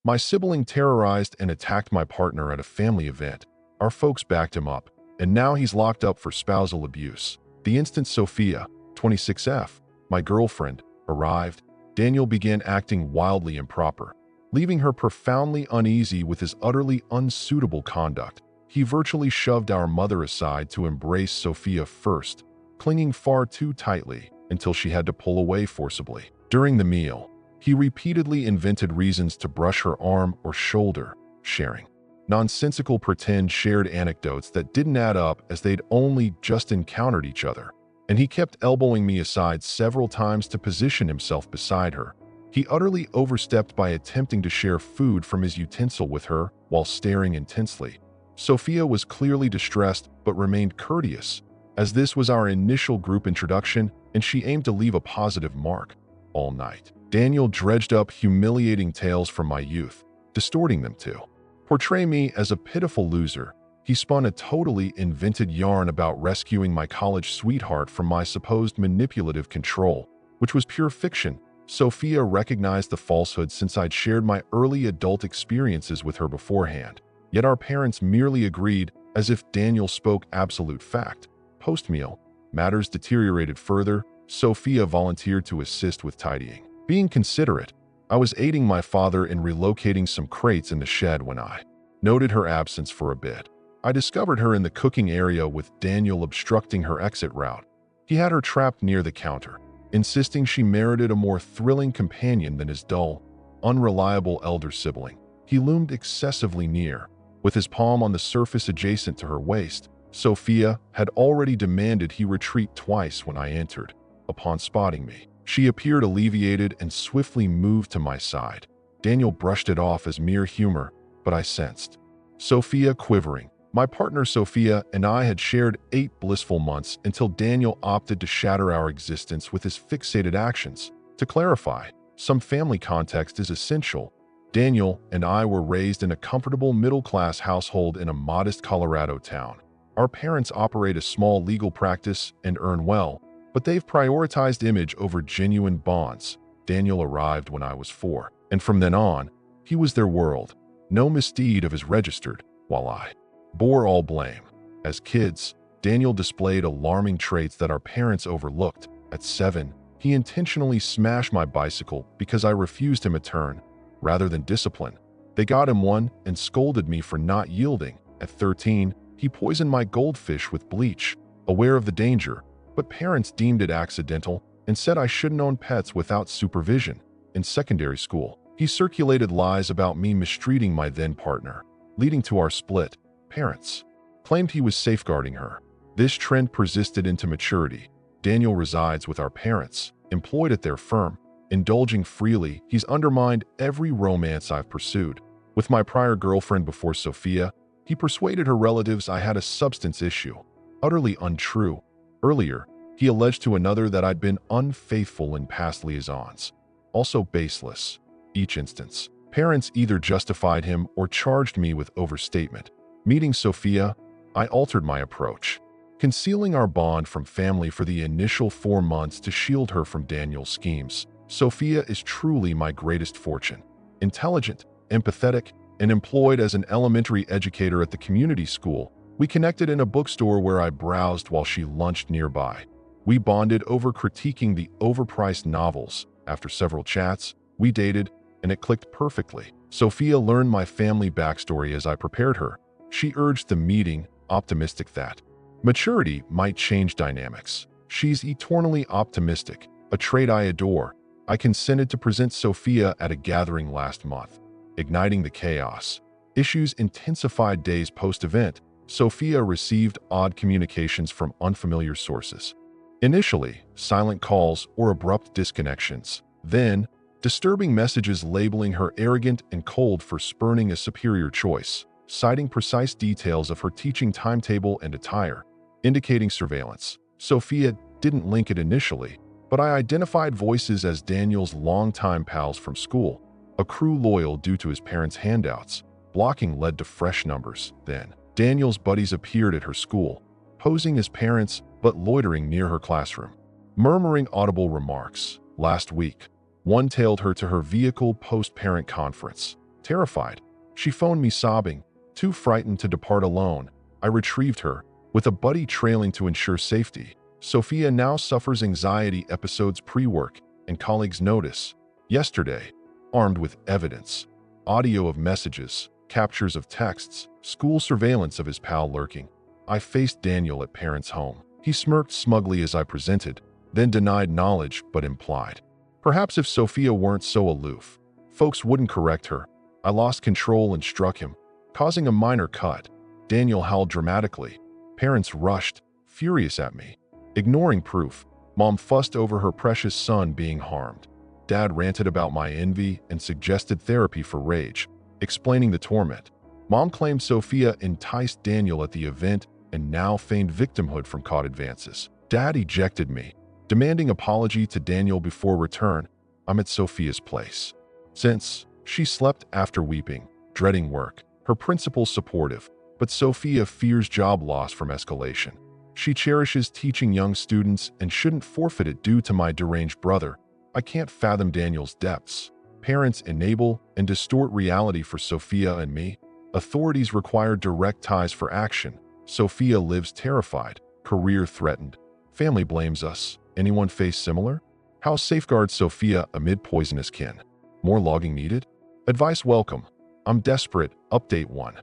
My sibling terrorized and attacked my partner at a family event. Our folks backed him up, and now he's locked up for spousal abuse. The instant Sophia, 26F, my girlfriend, arrived, Daniel began acting wildly improper, leaving her profoundly uneasy with his utterly unsuitable conduct. He virtually shoved our mother aside to embrace Sophia first, clinging far too tightly until she had to pull away forcibly. During the meal, he repeatedly invented reasons to brush her arm or shoulder, sharing nonsensical pretend shared anecdotes that didn't add up as they'd only just encountered each other. And he kept elbowing me aside several times to position himself beside her. He utterly overstepped by attempting to share food from his utensil with her while staring intensely. Sophia was clearly distressed but remained courteous, as this was our initial group introduction and she aimed to leave a positive mark. All night, Daniel dredged up humiliating tales from my youth, distorting them to portray me as a pitiful loser. He spun a totally invented yarn about rescuing my college sweetheart from my supposed manipulative control, which was pure fiction. Sophia recognized the falsehood since I'd shared my early adult experiences with her beforehand. Yet our parents merely agreed as if Daniel spoke absolute fact. Post-meal, matters deteriorated further. Sophia volunteered to assist with tidying. Being considerate, I was aiding my father in relocating some crates in the shed when I noted her absence for a bit. I discovered her in the cooking area with Daniel obstructing her exit route. He had her trapped near the counter, insisting she merited a more thrilling companion than his dull, unreliable elder sibling. He loomed excessively near, with his palm on the surface adjacent to her waist. Sophia had already demanded he retreat twice when I entered. Upon spotting me, she appeared alleviated and swiftly moved to my side. Daniel brushed it off as mere humor, but I sensed Sophia quivering. My partner Sophia and I had shared 8 blissful months until Daniel opted to shatter our existence with his fixated actions. To clarify, some family context is essential. Daniel and I were raised in a comfortable middle-class household in a modest Colorado town. Our parents operate a small legal practice and earn well, but they've prioritized image over genuine bonds. Daniel arrived when I was 4, and from then on, he was their world. No misdeed of his registered, while I bore all blame. As kids, Daniel displayed alarming traits that our parents overlooked. At 7, he intentionally smashed my bicycle because I refused him a turn. Rather than discipline, they got him one and scolded me for not yielding. At 13, he poisoned my goldfish with bleach, aware of the danger, but parents deemed it accidental and said I shouldn't own pets without supervision. In secondary school, he circulated lies about me mistreating my then partner, leading to our split. Parents claimed he was safeguarding her. This trend persisted into maturity. Daniel resides with our parents, employed at their firm. Indulging freely, he's undermined every romance I've pursued. With my prior girlfriend before Sophia, he persuaded her relatives I had a substance issue. Utterly untrue. Earlier, he alleged to another that I'd been unfaithful in past liaisons. Also baseless. Each instance, parents either justified him or charged me with overstatement. Meeting Sophia, I altered my approach, concealing our bond from family for the initial 4 months to shield her from Daniel's schemes. Sophia is truly my greatest fortune. Intelligent, empathetic, and employed as an elementary educator at the community school, we connected in a bookstore where I browsed while she lunched nearby. We bonded over critiquing the overpriced novels. After several chats, we dated, and it clicked perfectly. Sophia learned my family backstory as I prepared her. She urged the meeting, optimistic that maturity might change dynamics. She's eternally optimistic, a trait I adore. I consented to present Sophia at a gathering last month, igniting the chaos. Issues intensified days post-event. Sophia received odd communications from unfamiliar sources. Initially, silent calls or abrupt disconnections. Then, disturbing messages labeling her arrogant and cold for spurning a superior choice, citing precise details of her teaching timetable and attire, indicating surveillance. Sophia didn't link it initially, but I identified voices as Daniel's longtime pals from school, a crew loyal due to his parents' handouts. Blocking led to fresh numbers. Then, Daniel's buddies appeared at her school, posing as parents but loitering near her classroom, murmuring audible remarks. Last week, one tailed her to her vehicle post-parent conference, Terrified, she phoned me sobbing, too frightened to depart alone. I retrieved her, with a buddy trailing to ensure safety. Sophia now suffers anxiety episodes pre-work, and colleagues notice. Yesterday, armed with evidence, audio of messages, captures of texts, school surveillance of his pal lurking, I faced Daniel at parents' home. He smirked smugly as I presented, then denied knowledge but implied. Perhaps if Sophia weren't so aloof, folks wouldn't correct her. I lost control and struck him, causing a minor cut. Daniel howled dramatically. Parents rushed, furious at me. Ignoring proof, Mom fussed over her precious son being harmed. Dad ranted about my envy and suggested therapy for rage, explaining the torment. Mom claimed Sophia enticed Daniel at the event and now feigned victimhood from caught advances. Dad ejected me, demanding apology to Daniel before return. I'm at Sophia's place. Since she slept after weeping, dreading work, her principal supportive, but Sophia fears job loss from escalation. She cherishes teaching young students and shouldn't forfeit it due to my deranged brother. I can't fathom Daniel's depths. Parents enable and distort reality for Sophia and me. Authorities require direct ties for action. Sophia lives terrified, career threatened. Family blames us. Anyone face similar? How safeguard Sophia amid poisonous kin? More logging needed? Advice welcome. I'm desperate. Update 1.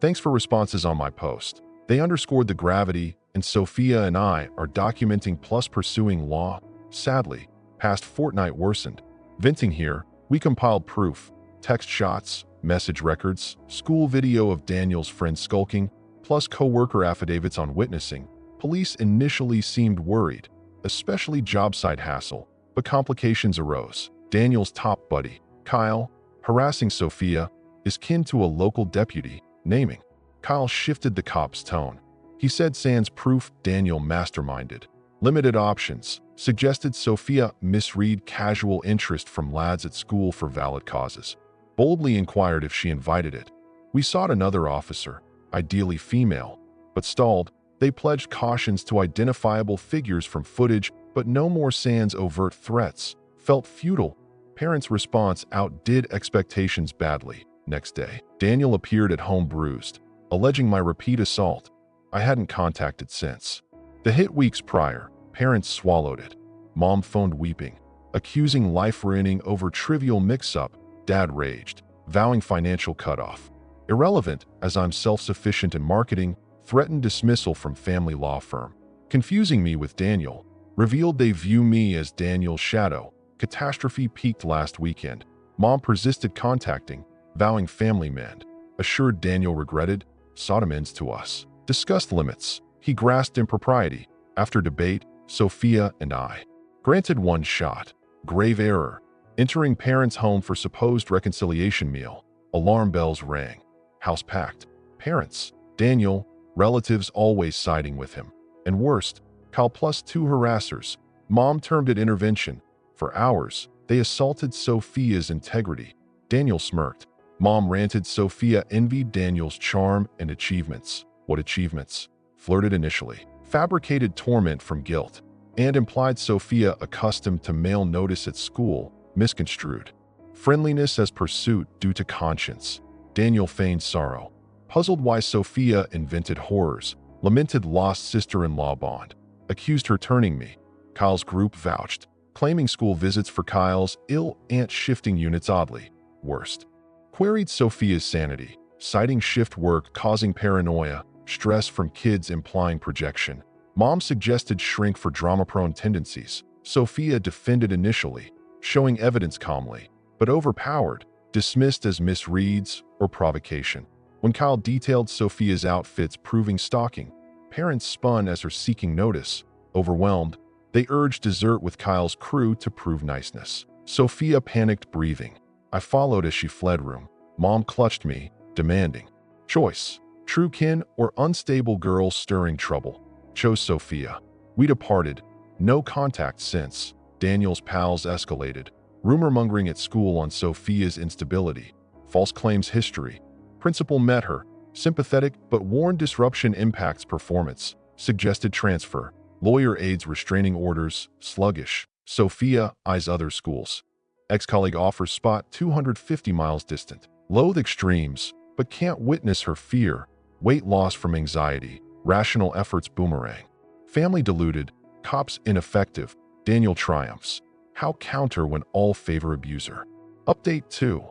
Thanks for responses on my post. They underscored the gravity, and Sophia and I are documenting plus pursuing law. Sadly, past fortnight worsened. Venting here, we compiled proof, text shots, message records, school video of Daniel's friend skulking, plus co-worker affidavits on witnessing. Police initially seemed worried, especially job site hassle, but complications arose. Daniel's top buddy, Kyle, harassing Sophia, is kin to a local deputy, naming. Kyle shifted the cop's tone. He said sans proof Daniel masterminded. Limited options, suggested Sophia misread casual interest from lads at school for valid causes. Boldly inquired if she invited it. We sought another officer, ideally female, but stalled. They pledged cautions to identifiable figures from footage, but no more sans overt threats. Felt futile. Parents' response outdid expectations badly. Next day, Daniel appeared at home bruised, alleging my repeat assault. I hadn't contacted since. The hit weeks prior, parents swallowed it. Mom phoned weeping, accusing life-ruining over trivial mix-up. Dad raged, vowing financial cutoff. Irrelevant, as I'm self-sufficient in marketing, threatened dismissal from family law firm. Confusing me with Daniel, revealed they view me as Daniel's shadow. Catastrophe peaked last weekend. Mom persisted contacting, vowing family mend. Assured Daniel regretted, sought amends to us. Discussed limits. He grasped impropriety. After debate, Sophia and I granted one shot. Grave error. Entering parents' home for supposed reconciliation meal. Alarm bells rang. House packed. Parents, Daniel, relatives always siding with him. And worst, Kyle plus 2 harassers. Mom termed it intervention. For hours, they assaulted Sophia's integrity. Daniel smirked. Mom ranted Sophia envied Daniel's charm and achievements. What achievements? Flirted initially. Fabricated torment from guilt. And implied Sophia accustomed to male notice at school, misconstrued. Friendliness as pursuit due to conscience. Daniel feigned sorrow. Puzzled why Sophia invented horrors. Lamented lost sister-in-law bond. Accused her turning me. Kyle's group vouched, claiming school visits for Kyle's ill aunt shifting units oddly. Worst. Queried Sophia's sanity, citing shift work causing paranoia, stress from kids implying projection. Mom suggested shrink for drama-prone tendencies. Sophia defended initially, showing evidence calmly, but overpowered, dismissed as misreads or provocation. When Kyle detailed Sophia's outfits proving stalking, parents spun as her seeking notice. Overwhelmed, they urged dessert with Kyle's crew to prove niceness. Sophia panicked, breathing. I followed as she fled room. Mom clutched me, demanding. Choice. True kin or unstable girl stirring trouble. Chose Sophia. We departed. No contact since. Daniel's pals escalated. Rumor-mongering at school on Sophia's instability. False claims history. Principal met her. Sympathetic but warned disruption impacts performance. Suggested transfer. Lawyer aids restraining orders. Sluggish. Sophia eyes other schools. Ex-colleague offers spot 250 miles distant. Loathe extremes, but can't witness her fear. Weight loss from anxiety. Rational efforts boomerang. Family deluded. Cops ineffective. Daniel triumphs. How counter when all favor abuser. Update 2.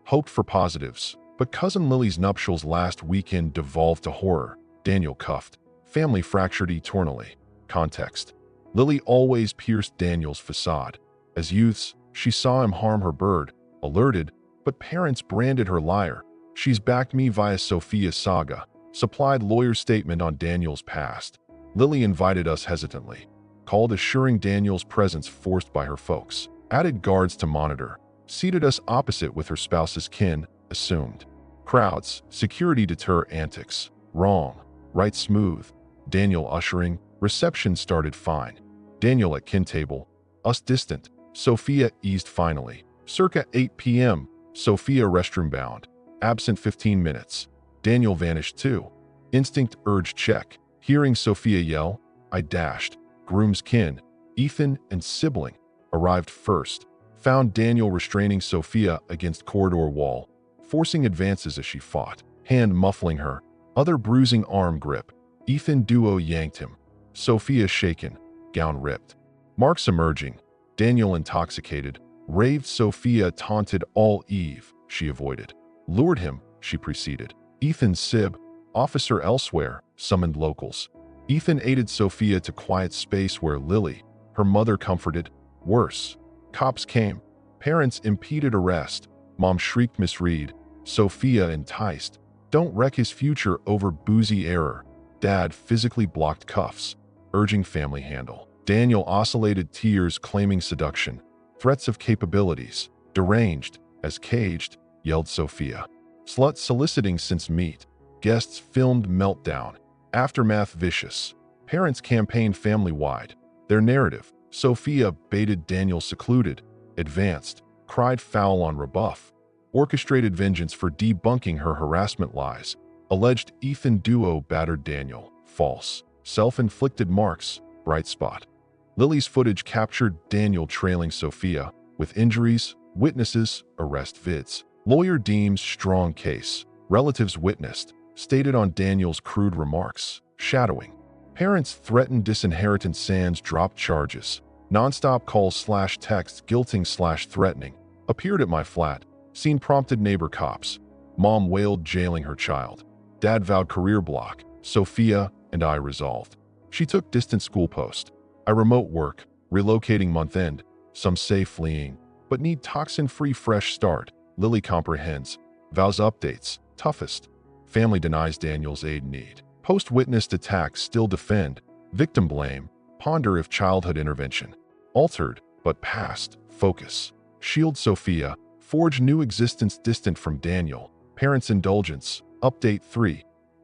Hoped for positives, but cousin Lily's nuptials last weekend devolved to horror. Daniel cuffed. Family fractured eternally. Context. Lily always pierced Daniel's facade. As youths, she saw him harm her bird, alerted, but parents branded her liar. She's backed me via Sophia's saga, supplied lawyer's statement on Daniel's past. Lily invited us hesitantly, called assuring Daniel's presence forced by her folks, added guards to monitor, seated us opposite with her spouse's kin, assumed. Crowds, security deter antics. Wrong. Right smooth. Daniel ushering, reception started fine. Daniel at kin table, us distant. Sophia eased finally. Circa 8 p.m., Sophia restroom bound. Absent 15 minutes. Daniel vanished too. Instinct urged check. Hearing Sophia yell, I dashed. Groom's kin, Ethan and sibling, arrived first. Found Daniel restraining Sophia against corridor wall, forcing advances as she fought. Hand muffling her, other bruising arm grip. Ethan duo yanked him. Sophia shaken, gown ripped. Marks emerging. Daniel intoxicated. Raved Sophia taunted all eve, she avoided. Lured him, she preceded. Ethan sib, officer elsewhere, summoned locals. Ethan aided Sophia to quiet space where Lily, her mother comforted. Worse. Cops came. Parents impeded arrest. Mom shrieked misread. Sophia enticed. Don't wreck his future over boozy error. Dad physically blocked cuffs, urging family handle. Daniel oscillated tears claiming seduction. Threats of capabilities. Deranged, as caged, yelled Sophia. Slut soliciting since meet. Guests filmed meltdown. Aftermath vicious. Parents campaigned family-wide. Their narrative. Sophia baited Daniel secluded. Advanced. Cried foul on rebuff. Orchestrated vengeance for debunking her harassment lies. Alleged Ethan duo battered Daniel. False. Self-inflicted marks. Bright spot. Lily's footage captured Daniel trailing Sophia. With injuries, witnesses, arrest vids. Lawyer deems strong case. Relatives witnessed. Stated on Daniel's crude remarks. Shadowing. Parents threatened disinheritance sans drop charges. Non-stop calls / texts guilting / threatening. Appeared at my flat. Scene prompted neighbor cops. Mom wailed jailing her child. Dad vowed career block. Sophia and I resolved. She took distant school post. I remote work, relocating month end. Some say fleeing, but need toxin-free fresh start. Lily comprehends. Vows updates. Toughest. Family denies Daniel's aid need. Post-witnessed attacks still defend. Victim blame. Ponder if childhood intervention. Altered, but past. Focus. Shield Sophia. Forge new existence distant from Daniel. Parents' indulgence. Update 3.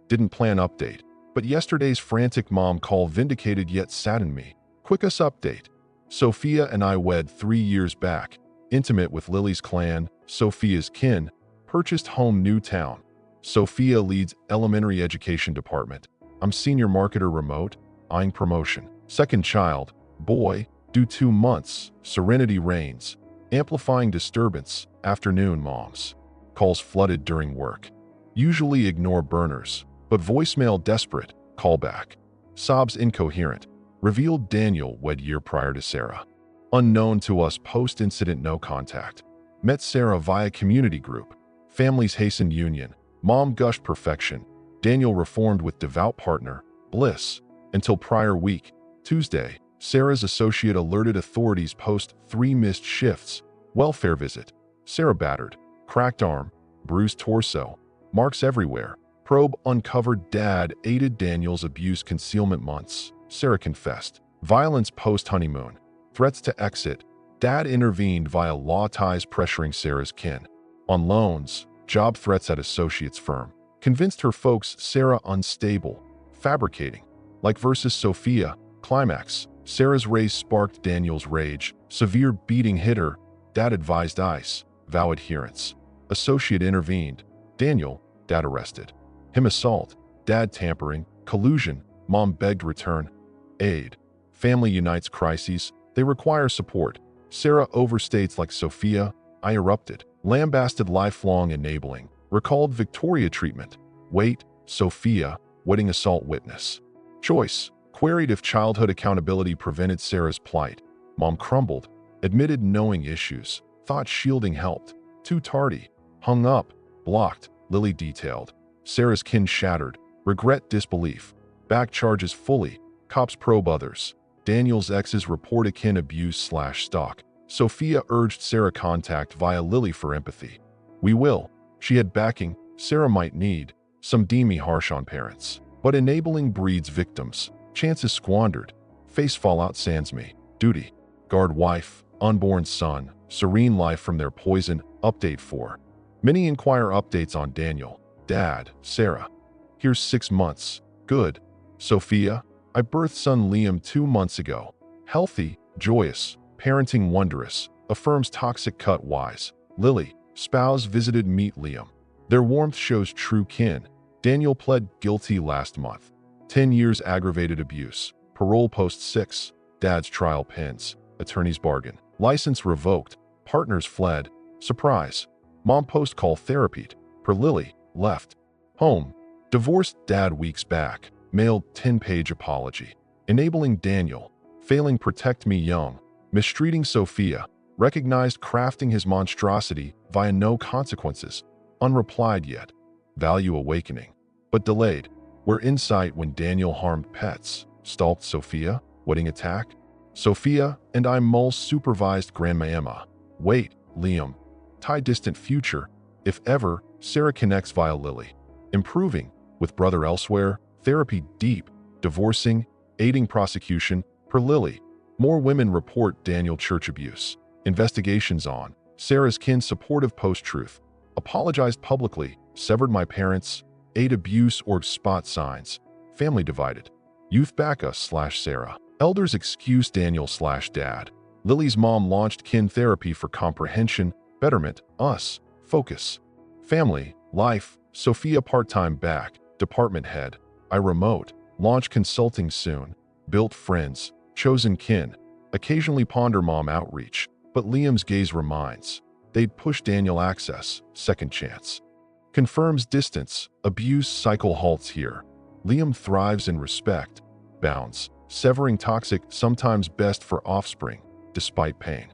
Didn't plan update, but yesterday's frantic mom call vindicated yet saddened me. Quickest update. Sophia and I wed 3 years back. Intimate with Lily's clan, Sophia's kin. Purchased home new town. Sophia leads elementary education department. I'm senior marketer remote, eyeing promotion. Second child, boy, due 2 months. Serenity reigns. Amplifying disturbance, afternoon moms. Calls flooded during work. Usually ignore burners, but voicemail desperate, callback. Sobs incoherent. Revealed Daniel wed year prior to Sarah. Unknown to us post-incident no contact. Met Sarah via community group. Families hastened union. Mom gushed perfection. Daniel reformed with devout partner, bliss. Until prior week, Tuesday, Sarah's associate alerted authorities post 3 missed shifts. Welfare visit. Sarah battered. Cracked arm. Bruised torso. Marks everywhere. Probe uncovered dad aided Daniel's abuse concealment months. Sarah confessed. Violence post-honeymoon. Threats to exit. Dad intervened via law ties pressuring Sarah's kin. On loans, job threats at associate's firm. Convinced her folks Sarah unstable. Fabricating. Like versus Sophia. Climax. Sarah's raise sparked Daniel's rage. Severe beating hit her. Dad advised ICE. Vow adherence. Associate intervened. Daniel. Dad arrested. Him assault. Dad tampering. Collusion. Mom begged return. Aid. Family unites crises. They require support. Sarah overstates like Sophia. I erupted. Lambasted lifelong enabling. Recalled Victoria treatment. Wait, Sophia, wedding assault witness. Choice. Queried if childhood accountability prevented Sarah's plight. Mom crumbled. Admitted knowing issues. Thought shielding helped. Too tardy. Hung up. Blocked. Lily detailed. Sarah's kin shattered. Regret disbelief. Back charges fully. Cops probe others. Daniel's exes report kin abuse/stalk. Sophia urged Sarah contact via Lily for empathy. We will. She had backing. Sarah might need. Some deem me harsh on parents. But enabling breeds victims. Chances squandered. Face fallout sands me. Duty. Guard wife. Unborn son. Serene life from their poison. Update 4. Many inquire updates on Daniel. Dad. Sarah. Here's 6 months. Good. Sophia. I birthed son Liam 2 months ago. Healthy. Joyous. Parenting wondrous. Affirms toxic cut wise. Lily. Spouse visited meet Liam. Their warmth shows true kin. Daniel pled guilty last month. 10 years aggravated abuse. Parole post 6. Dad's trial pins. Attorney's bargain. License revoked. Partners fled. Surprise. Mom post call therapy. Per Lily. Left. Home. Divorced dad weeks back. Mailed 10-page apology. Enabling Daniel. Failing protect me young. Mistreating Sophia. Recognized crafting his monstrosity via no consequences. Unreplied yet. Value awakening. But delayed. Where insight when Daniel harmed pets. Stalked Sophia. Wedding attack. Sophia and I Mull supervised Grandma Emma. Wait, Liam. Tie distant future. If ever, Sarah connects via Lily. Improving. With brother elsewhere. Therapy deep. Divorcing. Aiding prosecution. Per Lily. More women report Daniel church abuse. Investigations on. Sarah's kin supportive post-truth. Apologized publicly. Severed my parents. Aid abuse or spot signs. Family divided. Youth back us/Sarah. Elders excuse Daniel/dad. Lily's mom launched kin therapy for comprehension, betterment, us, focus. Family, life, Sophia part-time back, department head. I remote, launch consulting soon. Built friends, chosen kin. Occasionally ponder mom outreach, but Liam's gaze reminds. They'd push Daniel access, second chance. Confirms distance, abuse cycle halts here. Liam thrives in respect, bounds, severing toxic, sometimes best for offspring, despite pain.